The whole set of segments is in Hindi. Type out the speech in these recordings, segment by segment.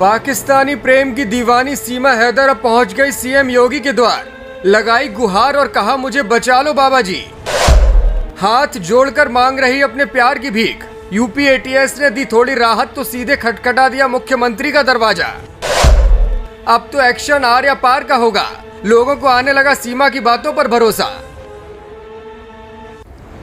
पाकिस्तानी प्रेम की दीवानी सीमा हैदर अब पहुंच गई सीएम योगी के द्वार। लगाई गुहार और कहा, मुझे बचा लो बाबा जी। हाथ जोड़कर मांग रही अपने प्यार की भीख। यूपी एटीएस ने दी थोड़ी राहत तो सीधे खटखटा दिया मुख्यमंत्री का दरवाजा। अब तो एक्शन आर या पार का होगा। लोगों को आने लगा सीमा की बातों पर भरोसा।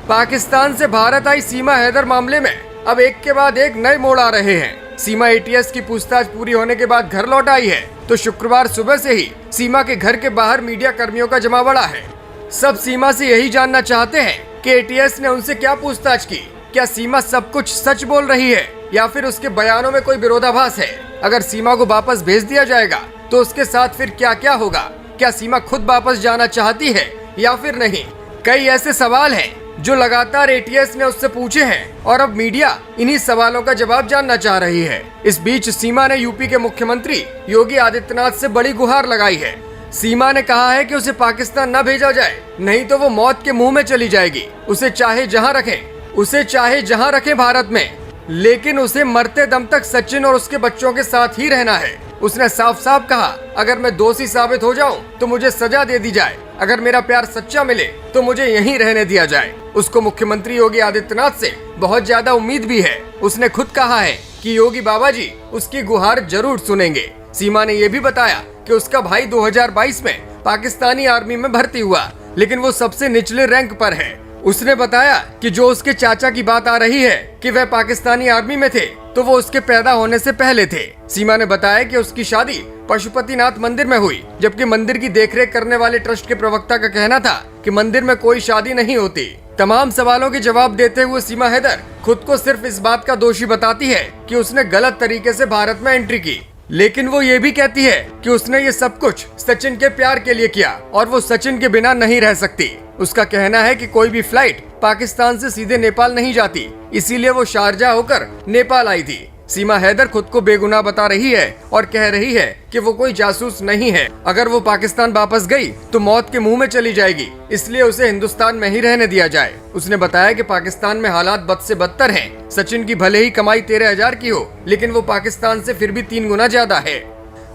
पाकिस्तान से भारत आई सीमा हैदर मामले में अब एक के बाद एक नए मोड़ आ रहे हैं। सीमा एटीएस की पूछताछ पूरी होने के बाद घर लौट आई है तो शुक्रवार सुबह से ही सीमा के घर के बाहर मीडिया कर्मियों का जमावड़ा है। सब सीमा से यही जानना चाहते हैं कि एटीएस ने उनसे क्या पूछताछ की। क्या सीमा सब कुछ सच बोल रही है या फिर उसके बयानों में कोई विरोधाभास है? अगर सीमा को वापस भेज दिया जाएगा तो उसके साथ फिर क्या क्या होगा? क्या सीमा खुद वापस जाना चाहती है या फिर नहीं? कई ऐसे सवाल हैं जो लगातार एटीएस ने उससे पूछे हैं और अब मीडिया इन्हीं सवालों का जवाब जानना चाह रही है। इस बीच सीमा ने यूपी के मुख्यमंत्री योगी आदित्यनाथ से बड़ी गुहार लगाई है। सीमा ने कहा है कि उसे पाकिस्तान न भेजा जाए, नहीं तो वो मौत के मुंह में चली जाएगी। उसे चाहे जहां रखें भारत में, लेकिन उसे मरते दम तक सचिन और उसके बच्चों के साथ ही रहना है। उसने साफ साफ कहा, अगर मैं दोषी साबित हो जाऊं तो मुझे सजा दे दी जाए। अगर मेरा प्यार सच्चा मिले तो मुझे यहीं रहने दिया जाए। उसको मुख्यमंत्री योगी आदित्यनाथ से बहुत ज्यादा उम्मीद भी है। उसने खुद कहा है कि योगी बाबा जी उसकी गुहार जरूर सुनेंगे। सीमा ने यह भी बताया कि उसका भाई 2022 में पाकिस्तानी आर्मी में भर्ती हुआ, लेकिन वो सबसे निचले रैंक पर है। उसने बताया कि जो उसके चाचा की बात आ रही है कि वह पाकिस्तानी आर्मी में थे, तो वो उसके पैदा होने से पहले थे। सीमा ने बताया कि उसकी शादी पशुपतिनाथ मंदिर में हुई, जबकि मंदिर की देखरेख करने वाले ट्रस्ट के प्रवक्ता का कहना था कि मंदिर में कोई शादी नहीं होती। तमाम सवालों के जवाब देते हुए सीमा हैदर खुद को सिर्फ इस बात का दोषी बताती है कि उसने गलत तरीके से भारत में एंट्री की, लेकिन वो ये भी कहती है कि उसने ये सब कुछ सचिन के प्यार के लिए किया और वो सचिन के बिना नहीं रह सकती। उसका कहना है कि कोई भी फ्लाइट पाकिस्तान से सीधे नेपाल नहीं जाती, इसीलिए वो शारजाह होकर नेपाल आई थी। सीमा हैदर खुद को बेगुनाह बता रही है और कह रही है कि वो कोई जासूस नहीं है। अगर वो पाकिस्तान वापस गई तो मौत के मुंह में चली जाएगी, इसलिए उसे हिंदुस्तान में ही रहने दिया जाए। उसने बताया कि पाकिस्तान में हालात बद से बदतर हैं। सचिन की भले ही कमाई 13,000 की हो, लेकिन वो पाकिस्तान से फिर भी 3 गुना ज्यादा है।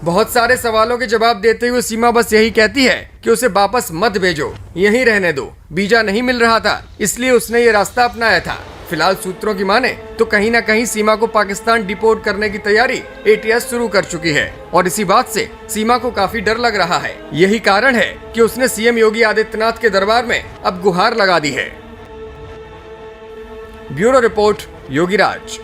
बहुत सारे सवालों के जवाब देते हुए सीमा बस यही कहती है कि उसे वापस मत भेजो, यहीं रहने दो। वीजा नहीं मिल रहा था, इसलिए उसने ये रास्ता अपनाया था। फिलहाल सूत्रों की माने तो कहीं ना कहीं सीमा को पाकिस्तान डिपोर्ट करने की तैयारी एटीएस शुरू कर चुकी है और इसी बात से सीमा को काफी डर लग रहा है। यही कारण है कि उसने सीएम योगी आदित्यनाथ के दरबार में अब गुहार लगा दी है। Bureau report, Yogiraj.